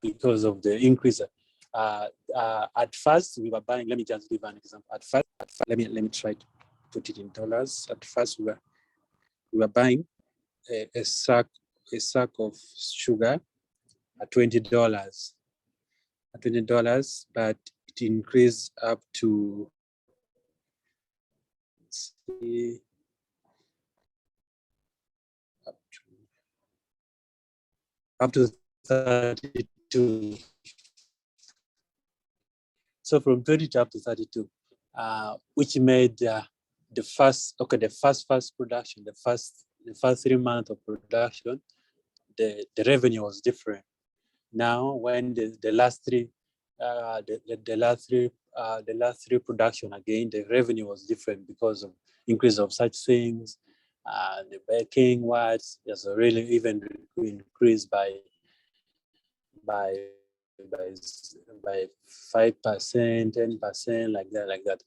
because of the increase. At first, we were buying. Let me just give an example. At first, let me try to put it in dollars. At first, we were buying a sack of sugar at $20. But it increased up to, see, up to 32. So from 20 up to 32, which made the first production, the first 3 months of production, the revenue was different. Now, when the last three production again, the revenue was different because of increase of such things. The baking was just really even increased by 5%, 10%, like that.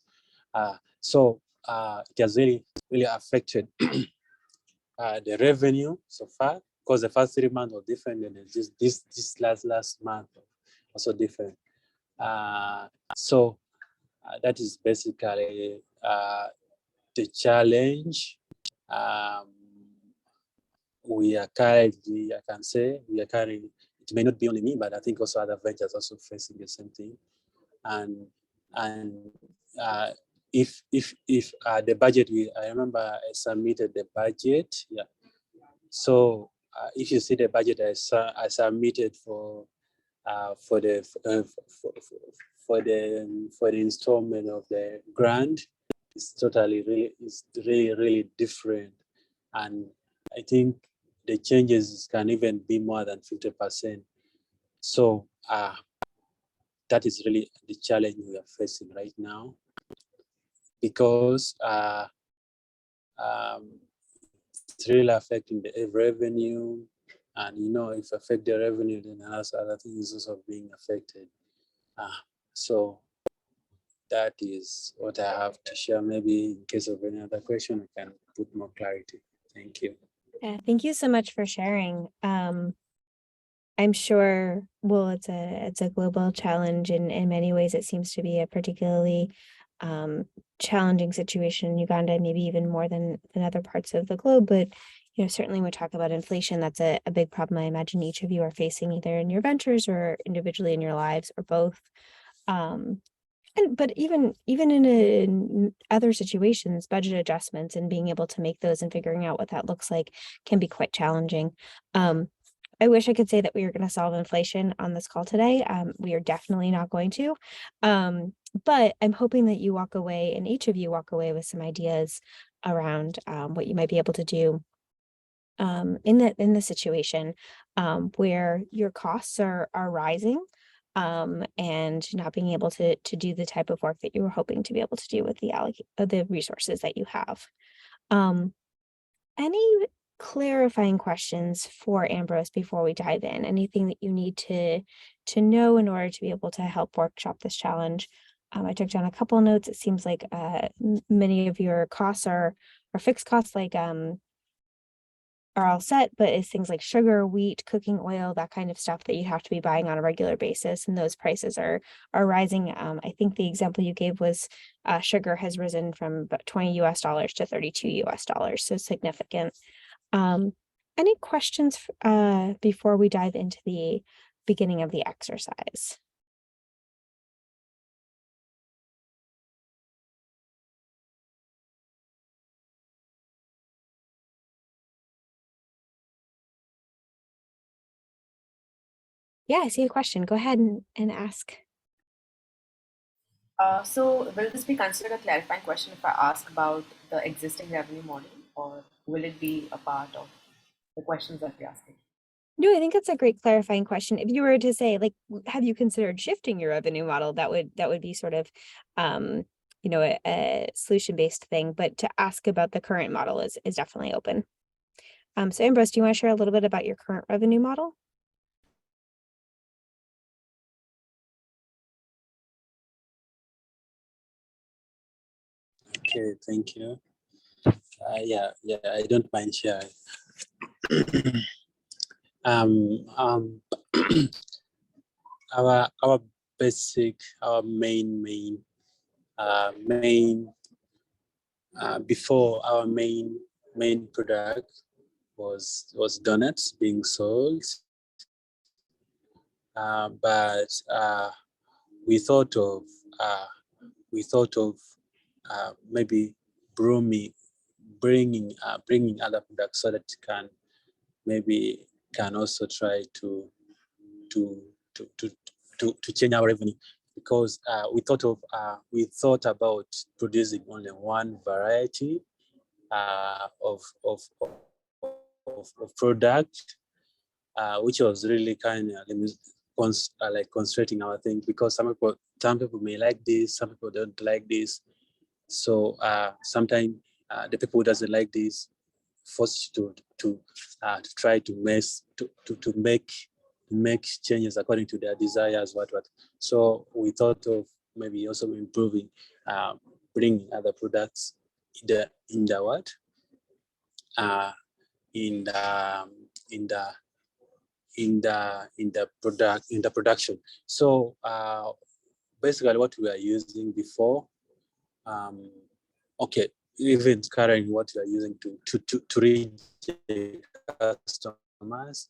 So it has really affected the revenue so far, because the first 3 months were different, and this last month also different. So that is basically the challenge. We are currently, I can say, it may not be only me, but I think also other ventures also facing the same thing. And if the budget, I remember I submitted the budget. Yeah. So if you see the budget I submitted for the installment of the grant, it's really different, and I think the changes can even be more than 50%. So that is really the challenge we are facing right now, because it's really affecting the revenue, and if affect the revenue, then other things also being affected. So that is what I have to share. Maybe in case of any other question, I can put more clarity. Thank you. Yeah, thank you so much for sharing. I'm sure, well, it's a global challenge, and in many ways it seems to be a particularly challenging situation in Uganda, maybe even more than other parts of the globe. But certainly when we talk about inflation, that's a big problem I imagine each of you are facing, either in your ventures or individually in your lives, or both. But even in other situations, budget adjustments and being able to make those and figuring out what that looks like can be quite challenging. I wish I could say that we are going to solve inflation on this call today. We are definitely not going to. But I'm hoping that you walk away, and each of you walk away with some ideas around what you might be able to do in the situation where your costs are rising, and not being able to do the type of work that you were hoping to be able to do with the resources that you have. Any clarifying questions for Ambrose before we dive in? Anything that you need to know in order to be able to help workshop this challenge? I took down a couple of notes. It seems like many of your costs are fixed costs, like are all set, but it's things like sugar, wheat, cooking oil, that kind of stuff that you have to be buying on a regular basis, and those prices are rising. I think the example you gave was sugar has risen from about $20 to $32, so significant. Any questions before we dive into the beginning of the exercise? Yeah, I see a question. Go ahead and ask. So will this be considered a clarifying question if I ask about the existing revenue model, or will it be a part of the questions that we're asking? No, I think it's a great clarifying question. If you were to say, like, have you considered shifting your revenue model, that would be sort of, a solution-based thing. But to ask about the current model is definitely open. So Ambrose, do you want to share a little bit about your current revenue model? Okay, thank you. Yeah, I don't mind sharing. our basic, our main before our main product was donuts being sold, but we thought of maybe bringing other products so that it can also try to change our revenue, because we thought about producing only one variety of product, which was really kind of like constraining our thing, because some people may like this, some people don't like this. So sometimes the people who doesn't like this force you to try to make changes according to their desires, what. So we thought of maybe also improving, bringing other products in the what in the production. So basically what we are using before, okay, even currently what we are using to reach the customers,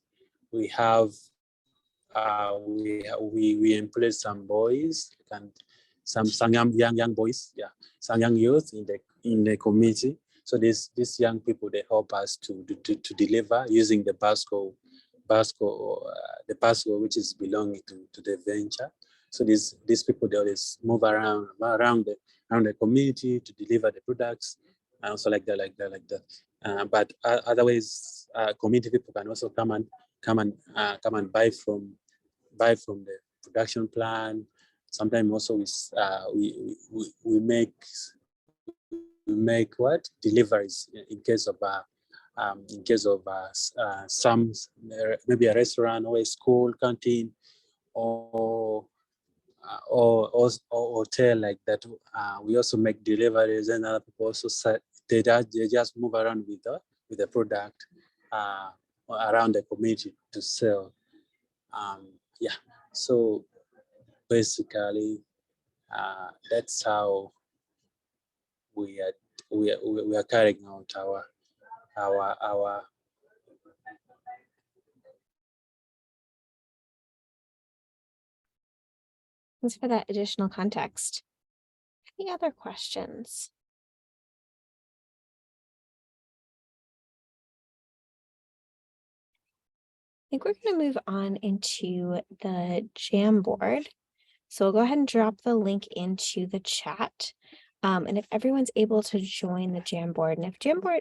we have we employ some boys and some young boys, some young youth in the community. So these young people, they help us to deliver using the Basco, which is belonging to the venture. So these people, they always move around the community to deliver the products, and also like that. But otherwise, community people can also come and buy from the production plan. Sometimes also we make what deliveries in case of some maybe a restaurant or a school canteen or hotel like that. We also make deliveries, and other people also they just move around with the product around the community to sell. So basically, that's how we are carrying out our Thanks for that additional context. Any other questions? I think we're going to move on into the Jamboard. So we'll go ahead and drop the link into the chat. And if everyone's able to join the Jamboard, and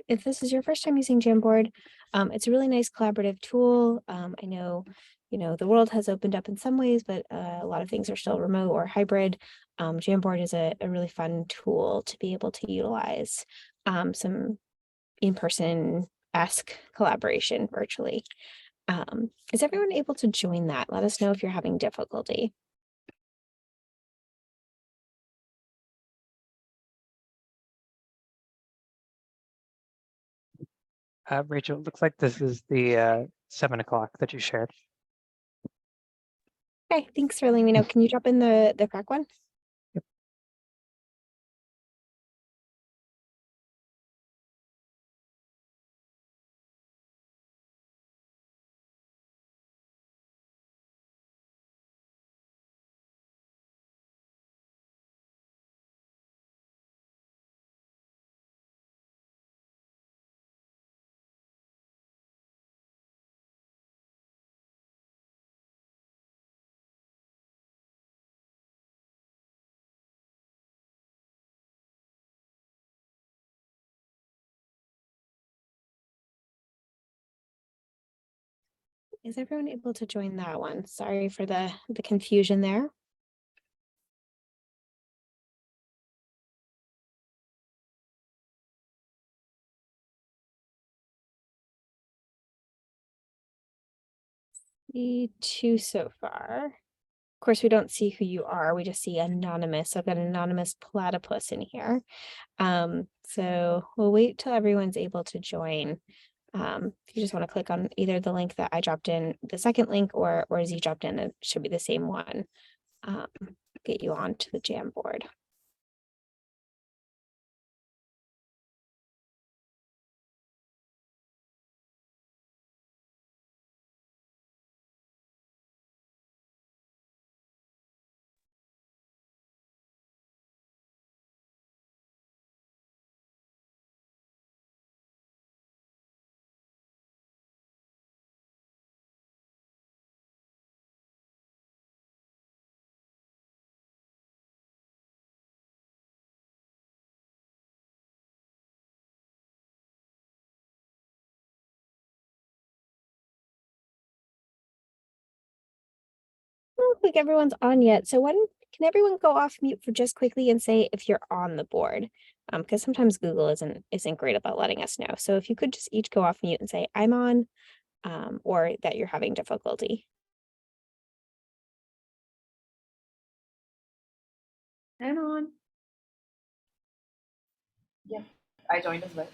if this is your first time using Jamboard, it's a really nice collaborative tool. I know, the world has opened up in some ways, but a lot of things are still remote or hybrid. Jamboard is a really fun tool to be able to utilize some in-person-esque collaboration virtually. Is everyone able to join that? Let us know if you're having difficulty. Rachel, it looks like this is the 7 o'clock that you shared. Okay, thanks for letting me know. Can you drop in the correct one? Yep. Is everyone able to join that one? Sorry for the confusion there. See two so far. Of course, we don't see who you are. We just see anonymous. So I've got an anonymous platypus in here. So we'll wait till everyone's able to join. If you just want to click on either the link that I dropped in, the second link, or Z dropped in, it should be the same one. Get you onto the Jamboard. I don't think everyone's on yet. So can everyone go off mute for just quickly and say if you're on the board? Because sometimes Google isn't great about letting us know. So if you could just each go off mute and say I'm on, or that you're having difficulty. I'm on. Yeah, I joined as well.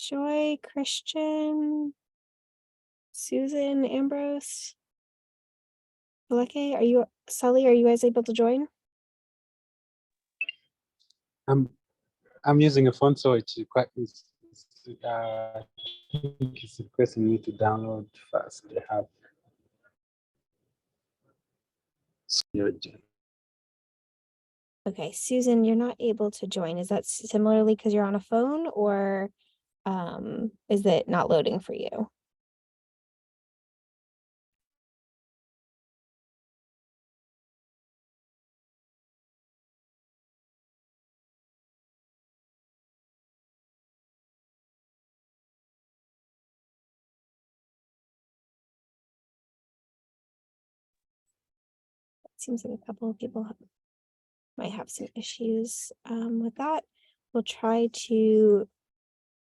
Joy, Christian, Susan, Ambrose, Aleke, Sully, are you guys able to join? I'm using a phone, so it's quite. I think it's requesting me to download first. They have. Okay, Susan, you're not able to join. Is that similarly because you're on a phone, or is it not loading for you? It seems like a couple of people might have some issues with that. We'll try to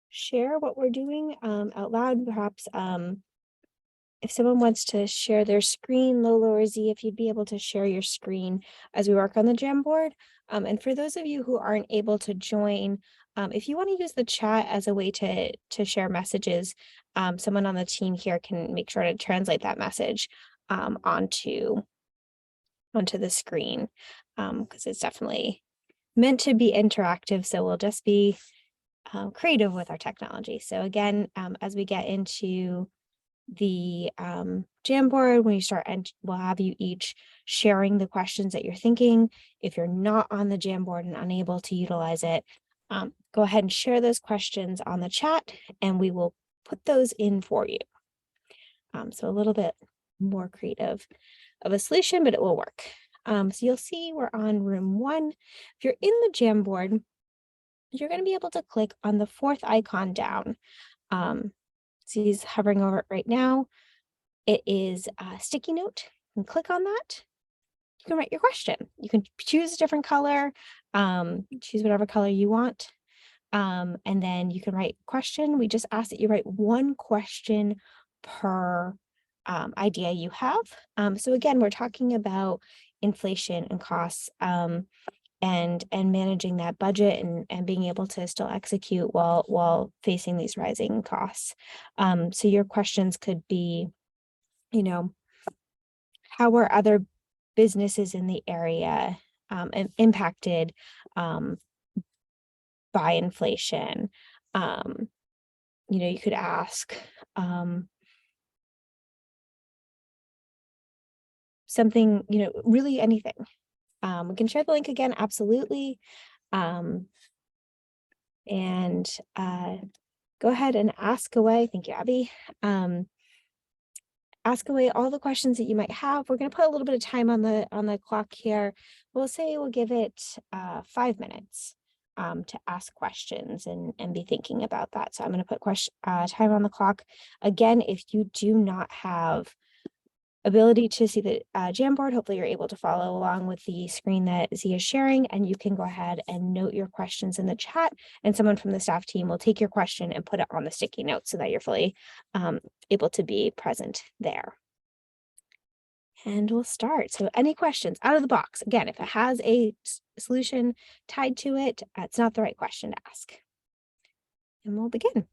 share what we're doing out loud. Perhaps if someone wants to share their screen, Lola or Z, if you'd be able to share your screen as we work on the Jamboard. And for those of you who aren't able to join, if you want to use the chat as a way to share messages, someone on the team here can make sure to translate that message onto the screen, because it's definitely meant to be interactive. So we'll just be creative with our technology. So again, as we get into the Jamboard, when you start, and we'll have you each sharing the questions that you're thinking. If you're not on the Jamboard and unable to utilize it, go ahead and share those questions on the chat and we will put those in for you. So a little bit more creative of a solution, but it will work. So you'll see we're on room 1. If you're in the Jamboard, you're going to be able to click on the 4th icon down. So he's hovering over it right now. It is a sticky note. You can click on that. You can write your question. You can choose a different color, choose whatever color you want. And then you can write question. We just ask that you write 1 question per idea you have. So again, we're talking about inflation and costs, and managing that budget and being able to still execute while facing these rising costs. So your questions could be, how are other businesses in the area impacted by inflation? You could ask something, really anything. We can share the link again, absolutely. And go ahead and ask away. Thank you, Abby. Ask away all the questions that you might have. We're going to put a little bit of time on the clock here. We'll say we'll give it 5 minutes to ask questions and be thinking about that. So I'm going to put time on the clock. Again, if you do not have ability to see the Jamboard, hopefully you're able to follow along with the screen that Z is sharing, and you can go ahead and note your questions in the chat, and someone from the staff team will take your question and put it on the sticky note so that you're fully able to be present there. And we'll start. So any questions out of the box? Again, if it has a solution tied to it, it's not the right question to ask. And we'll begin.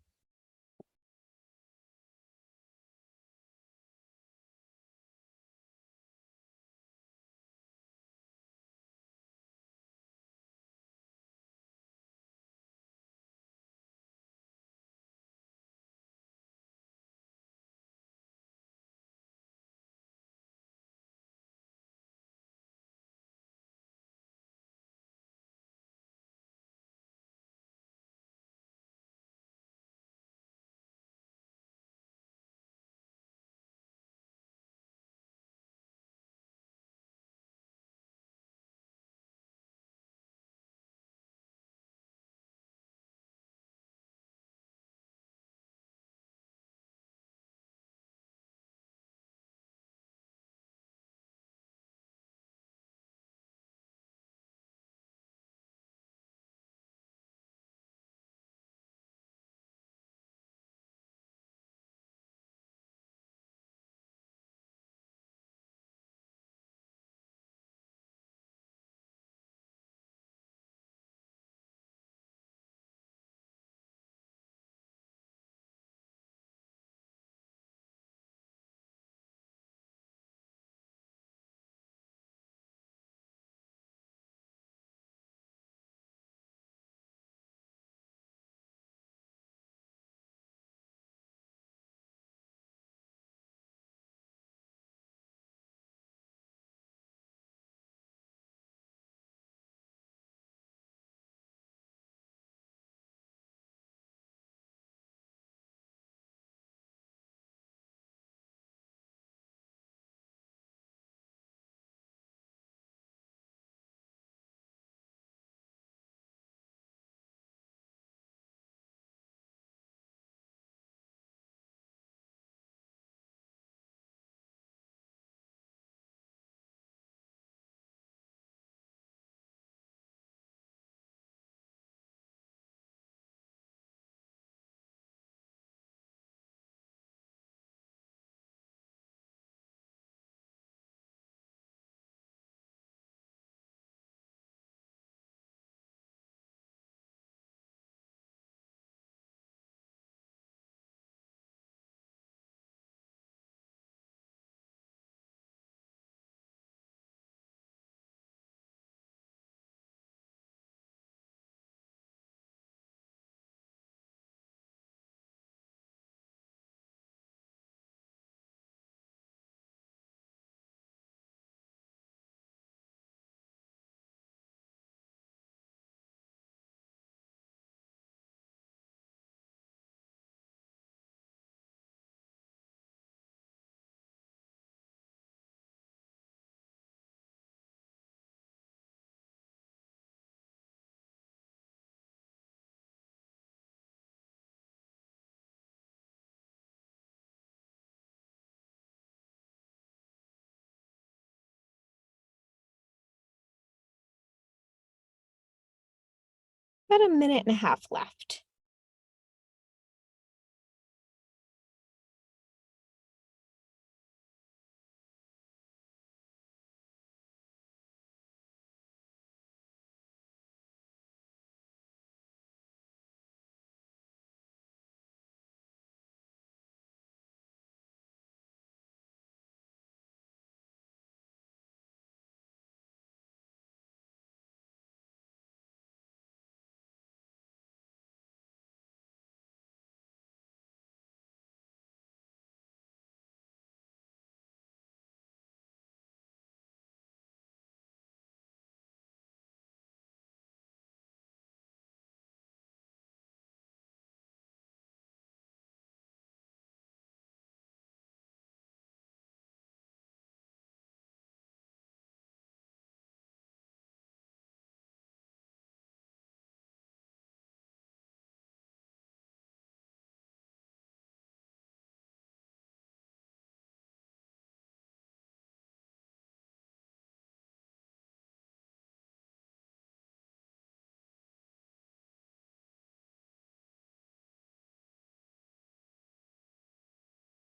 About a minute and a half left.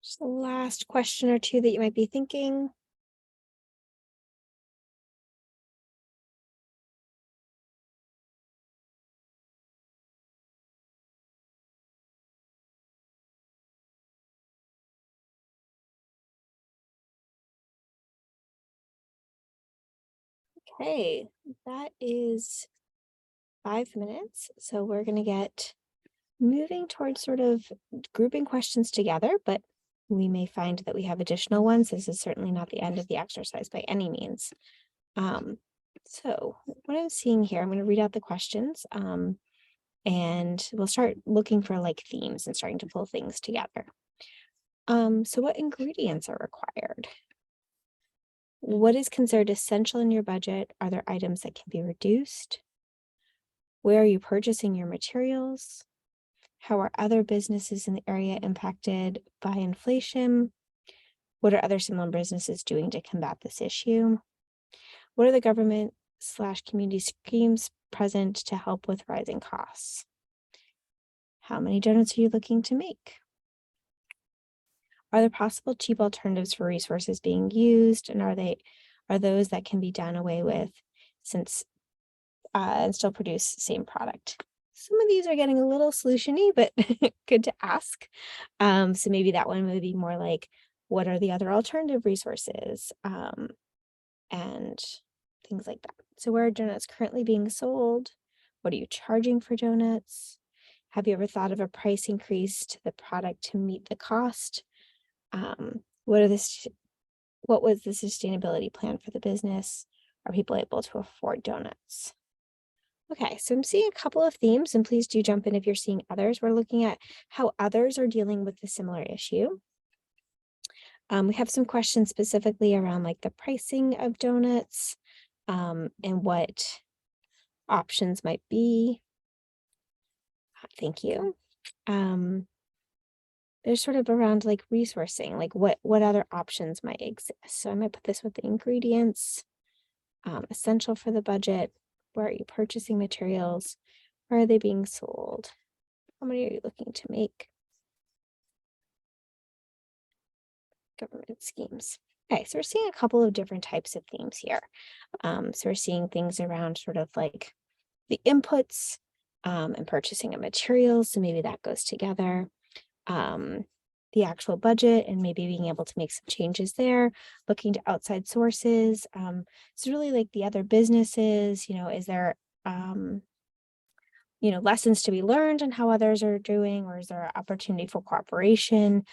Just the last question or two that you might be thinking. Okay, that is 5 minutes. So we're going to get moving towards sort of grouping questions together, but we may find that we have additional ones. This is certainly not the end of the exercise by any means. So what I'm seeing here, I'm going to read out the questions and we'll start looking for like themes and starting to pull things together. So what ingredients are required? What is considered essential in your budget? Are there items that can be reduced? Where are you purchasing your materials? How are other businesses in the area impacted by inflation? What are other similar businesses doing to combat this issue? What are the government/community schemes present to help with rising costs? How many donuts are you looking to make? Are there possible cheap alternatives for resources being used? And are those that can be done away with since and still produce the same product? Some of these are getting a little solution-y, but good to ask. So maybe that one would be more like, what are the other alternative resources? And things like that. So where are donuts currently being sold? What are you charging for donuts? Have you ever thought of a price increase to the product to meet the cost? What was the sustainability plan for the business? Are people able to afford donuts? Okay, so I'm seeing a couple of themes, and please do jump in if you're seeing others. We're looking at how others are dealing with the similar issue. We have some questions specifically around like the pricing of donuts and what options might be. Thank you. There's sort of around like resourcing, like what other options might exist. So I might put this with the ingredients, essential for the budget. Where are you purchasing materials? Where are they being sold? How many are you looking to make? Government schemes. Okay, so we're seeing a couple of different types of themes here. So we're seeing things around sort of like the inputs and purchasing of materials. So maybe that goes together. The actual budget and maybe being able to make some changes there, looking to outside sources. So really like the other businesses, is there, lessons to be learned on how others are doing, or is there an opportunity for cooperation,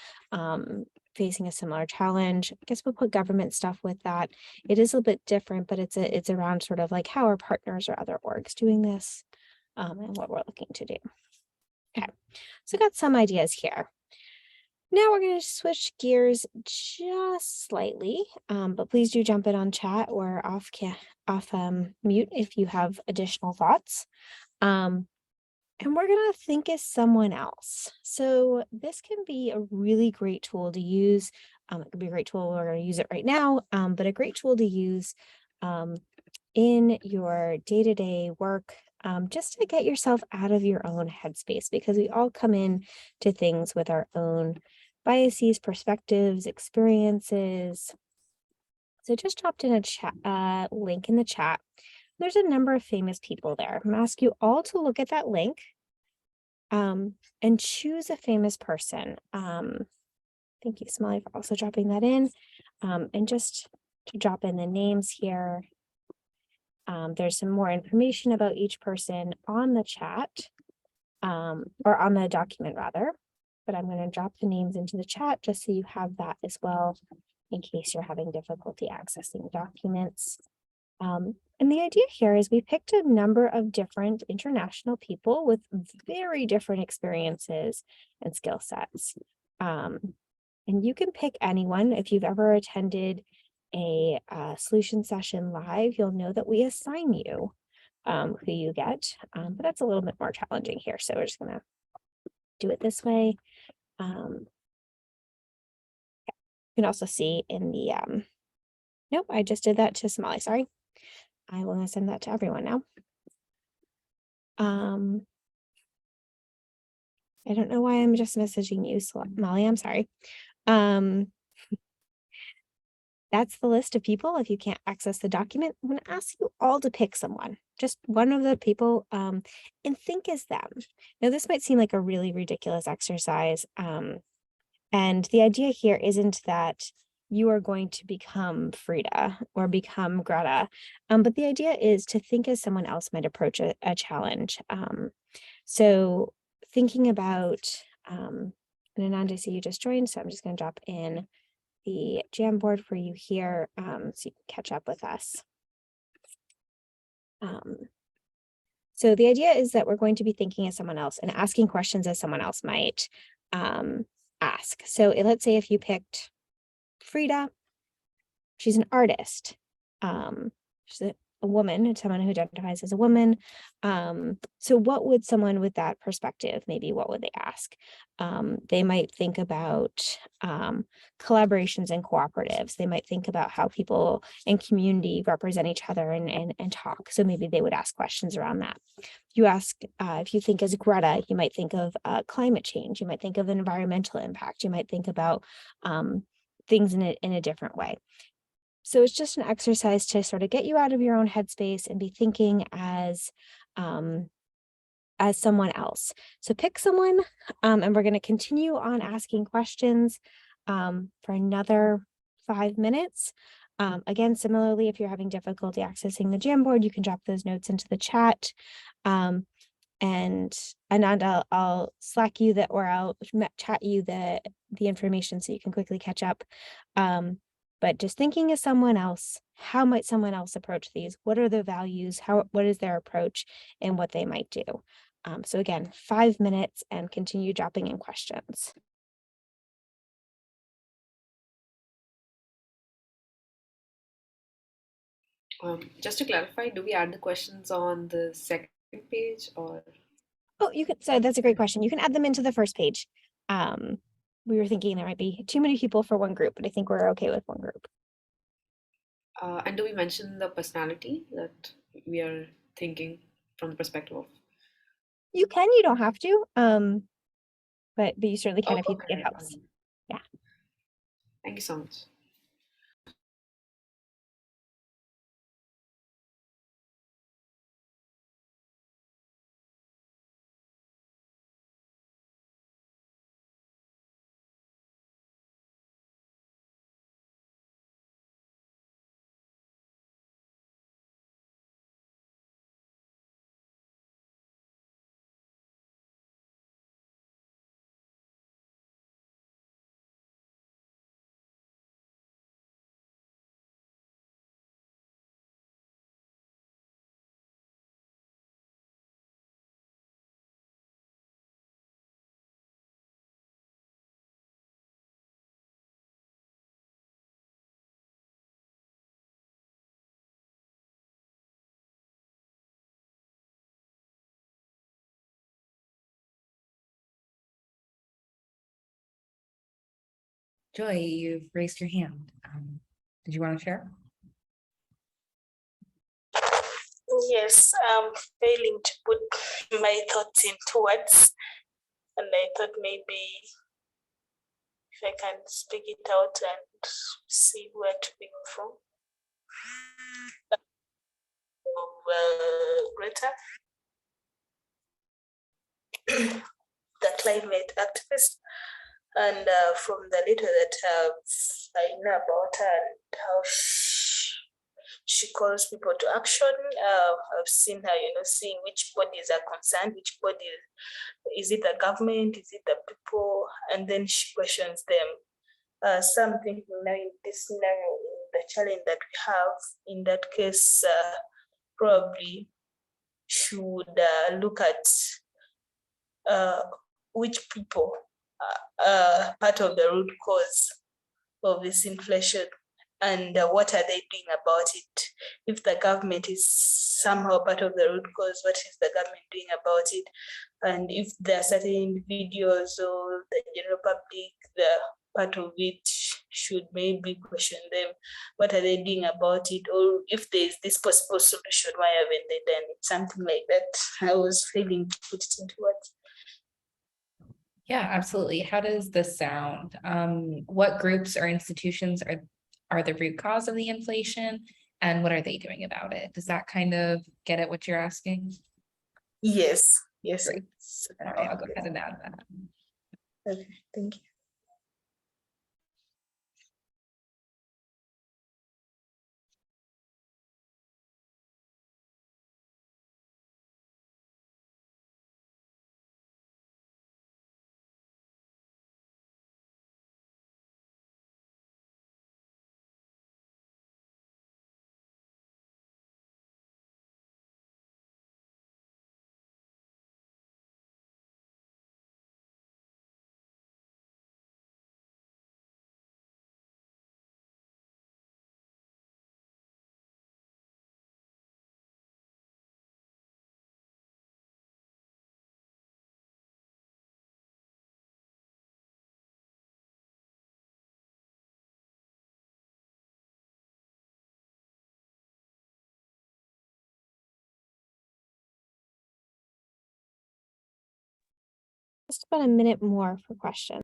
facing a similar challenge? I guess we'll put government stuff with that. It is a little bit different, but it's around sort of like how are partners or other orgs doing this, and what we're looking to do. Okay, so got some ideas here. Now we're going to switch gears just slightly, but please do jump in on chat or off mute if you have additional thoughts. And we're going to think as someone else. So this can be a really great tool to use. It could be a great tool. We're going to use it right now, but a great tool to use in your day-to-day work, just to get yourself out of your own headspace, because we all come in to things with our own biases, perspectives, experiences. So just dropped in a chat link in the chat. There's a number of famous people there. I'm gonna ask you all to look at that link and choose a famous person. Thank you, Smiley, for also dropping that in. And just to drop in the names here. There's some more information about each person on the chat, or on the document rather, but I'm going to drop the names into the chat just so you have that as well in case you're having difficulty accessing documents. And the idea here is we picked a number of different international people with very different experiences and skill sets. And you can pick anyone. If you've ever attended a solution session live, you'll know that we assign you who you get, but that's a little bit more challenging here. So we're just gonna do it this way. You can also see in the, nope, I just did that to Somali, sorry. I will send that to everyone now. I don't know why I'm just messaging you, Somali, I'm sorry. That's the list of people. If you can't access the document, I'm going to ask you all to pick someone, just one of the people, and think as them. Now, this might seem like a really ridiculous exercise. And the idea here isn't that you are going to become Frida or become Greta. But the idea is to think as someone else might approach a challenge. So thinking about, and Anand, I see you just joined, so I'm just going to drop in the Jamboard for you here, so you can catch up with us. So the idea is that we're going to be thinking as someone else and asking questions as someone else might ask. So let's say if you picked Frida, she's an artist. She's a woman, and someone who identifies as a woman. So what would someone with that perspective, maybe what would they ask? They might think about collaborations and cooperatives. They might think about how people in community represent each other and talk. So maybe they would ask questions around that. If you think as Greta, you might think of climate change. You might think of environmental impact. You might think about things in a different way. So it's just an exercise to sort of get you out of your own headspace and be thinking as someone else. So pick someone, and we're going to continue on asking questions for another 5 minutes. Again, similarly, if you're having difficulty accessing the Jamboard, you can drop those notes into the chat. And Anand, I'll Slack you that, or I'll chat you the information so you can quickly catch up. But just thinking as someone else, how might someone else approach these? What are their values? What is their approach and what they might do? So again, 5 minutes and continue dropping in questions. Just to clarify, do we add the questions on the second page or? Oh, you can. So that's a great question. You can add them into the first page. We were thinking there might be too many people for one group, but I think we're okay with one group. And do we mention the personality that we are thinking from the perspective of? You can, you don't have to. But you certainly can if you think it helps. Yeah. Thank you so much. Joy, you've raised your hand. Did you want to share? Yes, I'm failing to put my thoughts into words, and I thought maybe if I can speak it out and see where to begin from. Greta, the climate activist, and from the little that I know about her and how she calls people to action. I've seen her, seeing which bodies are concerned, which bodies, is it the government, is it the people, and then she questions them. Some thinking now in this scenario, in the challenge that we have, in that case, probably should look at which people are part of the root cause of this inflation, and what are they doing about it? If the government is somehow part of the root cause, what is the government doing about it? And if there are certain individuals or the general public, the part of it should maybe question them. What are they doing about it? Or if there is this possible solution, why haven't they done it? Something like that. I was failing to put it into words. Yeah, absolutely. How does this sound? What groups or institutions are the root cause of the inflation, and what are they doing about it? Does that kind of get at what you're asking? Yes. Great. All right, I'll go ahead and add that. Okay, thank you. Just about a minute more for questions.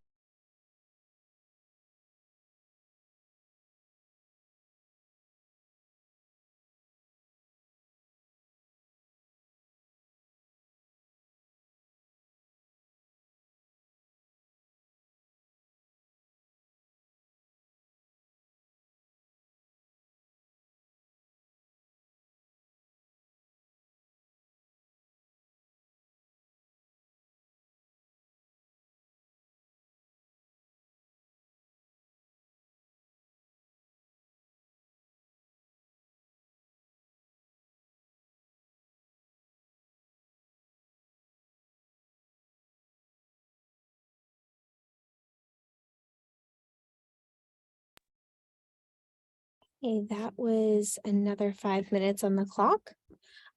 Okay, that was another 5 minutes on the clock.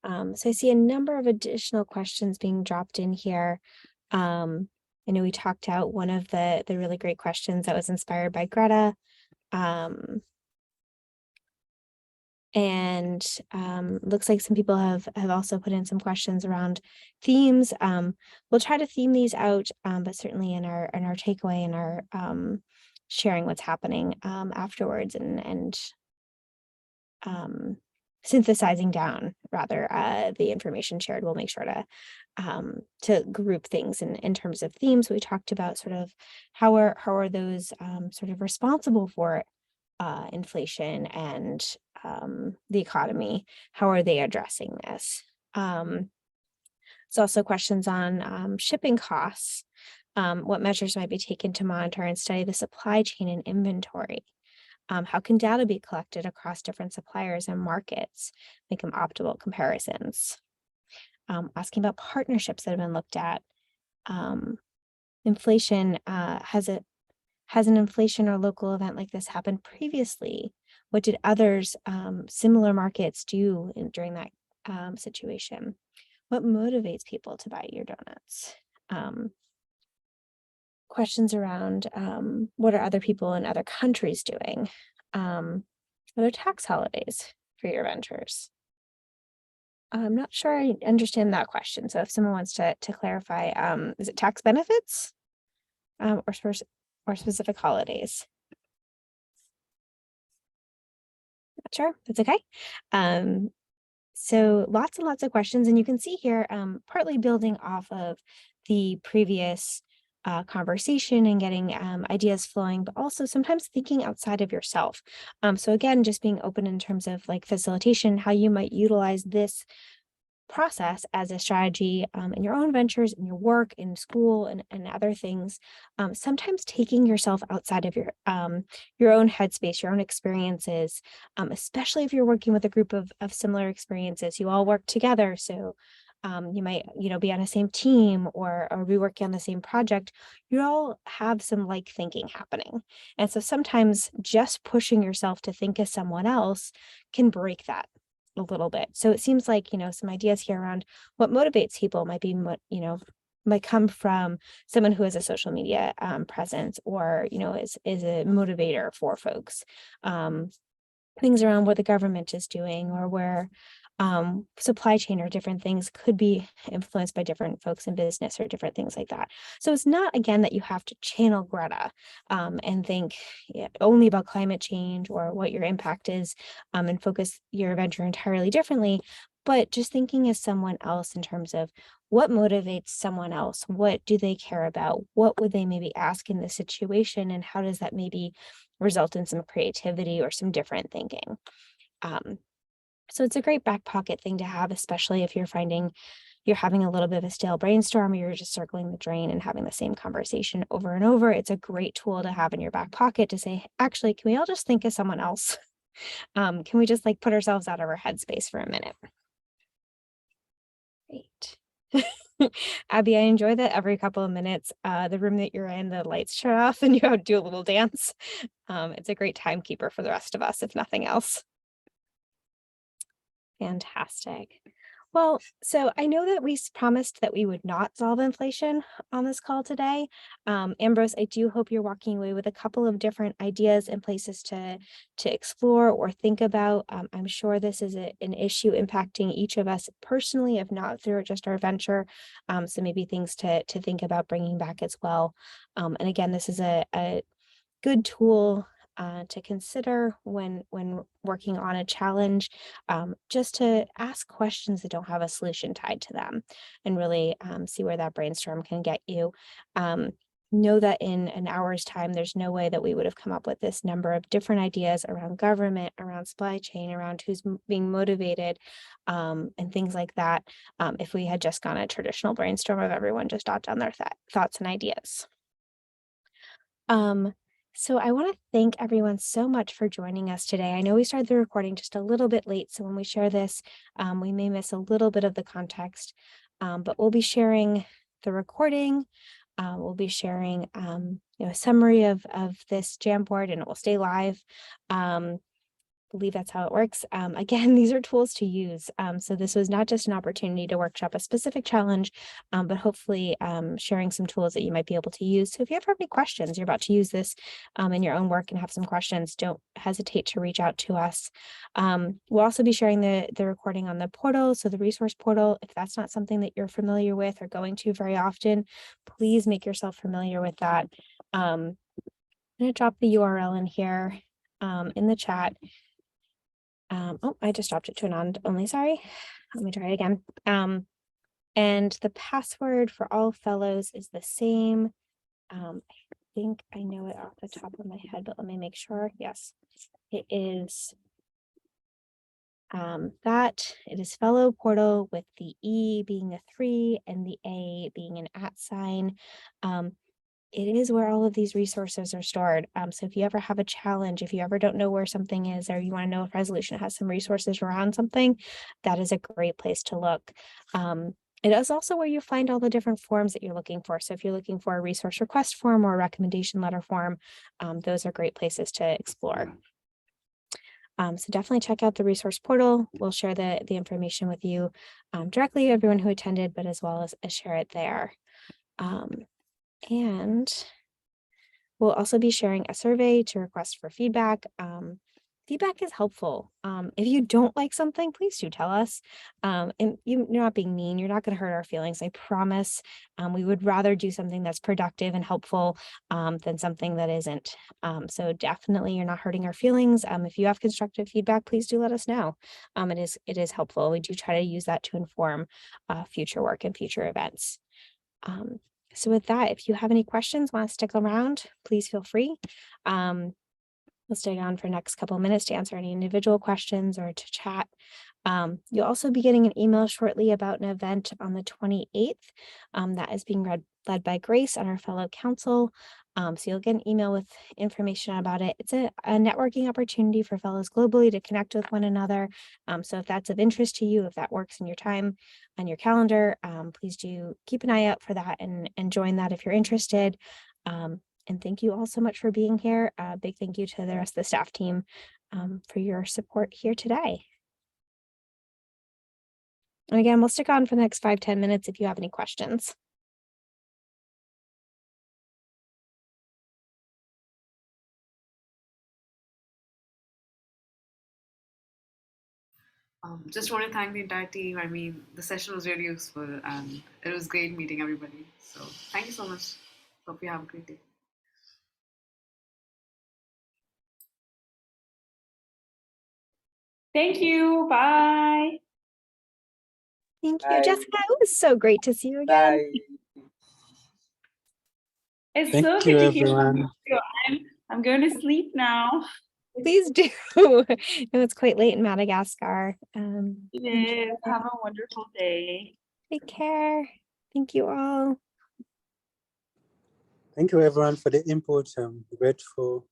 So I see a number of additional questions being dropped in here. I know we talked out one of the really great questions that was inspired by Greta. And looks like some people have also put in some questions around themes. We'll try to theme these out, but certainly in our takeaway and our sharing what's happening afterwards and synthesizing down rather the information shared. We'll make sure to group things in terms of themes. We talked about sort of how are those sort of responsible for inflation and the economy. How are they addressing this? There's also questions on shipping costs. What measures might be taken to monitor and study the supply chain and inventory? How can data be collected across different suppliers and markets? Make them optimal comparisons. Asking about partnerships that have been looked at. Inflation has an inflation or local event like this happened previously? What did others, similar markets do during that situation? What motivates people to buy your donuts? Questions around what are other people in other countries doing? Are there tax holidays for your ventures? I'm not sure I understand that question. So if someone wants to clarify, is it tax benefits or specific holidays? Not sure, that's okay. So lots and lots of questions, and you can see here, partly building off of the previous conversation and getting ideas flowing, but also sometimes thinking outside of yourself. So again, just being open in terms of like facilitation, how you might utilize this process as a strategy in your own ventures, in your work, in school, and other things. Sometimes taking yourself outside of your own headspace, your own experiences, especially if you're working with a group of similar experiences. You all work together, so you might be on the same team or be working on the same project. You all have some like thinking happening, and so sometimes just pushing yourself to think as someone else can break that a little bit. So it seems like, some ideas here around what motivates people might be, might come from someone who has a social media presence or, is a motivator for folks. Things around what the government is doing or where supply chain or different things could be influenced by different folks in business or different things like that. So it's not, again, that you have to channel Greta and think only about climate change or what your impact is and focus your venture entirely differently, but just thinking as someone else in terms of what motivates someone else, what do they care about, what would they maybe ask in this situation, and how does that maybe result in some creativity or some different thinking. So it's a great back pocket thing to have, especially if you're finding you're having a little bit of a stale brainstorm or you're just circling the drain and having the same conversation over and over. It's a great tool to have in your back pocket to say, actually, can we all just think of someone else? Can we just like put ourselves out of our headspace for a minute? Great. Abby, I enjoy that every couple of minutes, the room that you're in, the lights shut off and you have to do a little dance. It's a great timekeeper for the rest of us, if nothing else. Fantastic. Well, so I know that we promised that we would not solve inflation on this call today. Ambrose, I do hope you're walking away with a couple of different ideas and places to explore or think about. I'm sure this is an issue impacting each of us personally, if not through just our venture. So maybe things to think about bringing back as well. And again, this is a good tool to consider when working on a challenge, just to ask questions that don't have a solution tied to them, and really see where that brainstorm can get you. Know that in an hour's time, there's no way that we would have come up with this number of different ideas around government, around supply chain, around who's being motivated, and things like that, if we had just gone a traditional brainstorm of everyone just jot down their thoughts and ideas. So I want to thank everyone so much for joining us today. I know we started the recording just a little bit late, so when we share this, we may miss a little bit of the context, but we'll be sharing the recording. We'll be sharing a summary of this Jamboard, and it will stay live. Believe that's how it works. Again, these are tools to use. So this was not just an opportunity to workshop a specific challenge, but hopefully sharing some tools that you might be able to use. So if you ever have any questions, you're about to use this in your own work and have some questions, don't hesitate to reach out to us. We'll also be sharing the recording on the portal. So the resource portal, if that's not something that you're familiar with or going to very often, please make yourself familiar with that. I'm going to drop the URL in here in the chat. Oh, I just dropped it to an only, sorry. Let me try it again. And the password for all fellows is the same. I think I know it off the top of my head, but let me make sure. Yes, it is it is fellow portal with the E being a 3 and the A being an @sign. It is where all of these resources are stored. So if you ever have a challenge, if you ever don't know where something is, or you want to know if Resolution has some resources around something, that is a great place to look. It is also where you find all the different forms that you're looking for. So if you're looking for a resource request form or a recommendation letter form, those are great places to explore. So definitely check out the resource portal. We'll share the information with you directly, everyone who attended, but as well as share it there. And we'll also be sharing a survey to request for feedback. Feedback is helpful. If you don't like something, please do tell us. And you're not being mean. You're not going to hurt our feelings. I promise. We would rather do something that's productive and helpful than something that isn't. So definitely you're not hurting our feelings. If you have constructive feedback, please do let us know. It is helpful. We do try to use that to inform future work and future events. So with that, if you have any questions, want to stick around, please feel free. We'll stay on for the next couple of minutes to answer any individual questions or to chat. You'll also be getting an email shortly about an event on the 28th that is being led by Grace and our fellow council. So you'll get an email with information about it. It's a networking opportunity for fellows globally to connect with one another. So if that's of interest to you, if that works in your time on your calendar, please do keep an eye out for that and join that if you're interested. And thank you all so much for being here. Big thank you to the rest of the staff team for your support here today. And again, we'll stick on for the next 5-10 minutes if you have any questions. Just want to thank the entire team. I mean, the session was really useful and it was great meeting everybody. So thank you so much. Hope you have a great day. Thank you. Bye. Thank you, Bye. Jessica. It was so great to see you again. Bye. It's Thank so you, good to hear everyone. from you. I'm going to sleep now. Please do. No, it's quite late in Madagascar. It Enjoy. is. Have a wonderful day. Take care. Thank you all. Thank you, everyone, for the input. I'm grateful.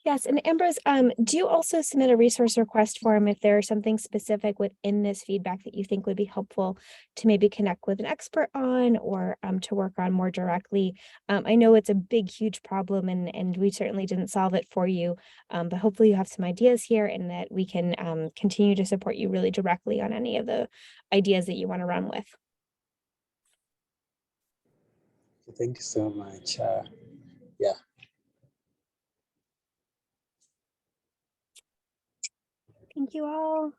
Yes, and Ambrose, do you also submit a resource request form if there's something specific within this feedback that you think would be helpful to maybe connect with an expert on or to work on more directly? I know it's a big, huge problem and we certainly didn't solve it for you, but hopefully you have some ideas here and that we can continue to support you really directly on any of the ideas that you want to run with. Thank you so much. Thank you all.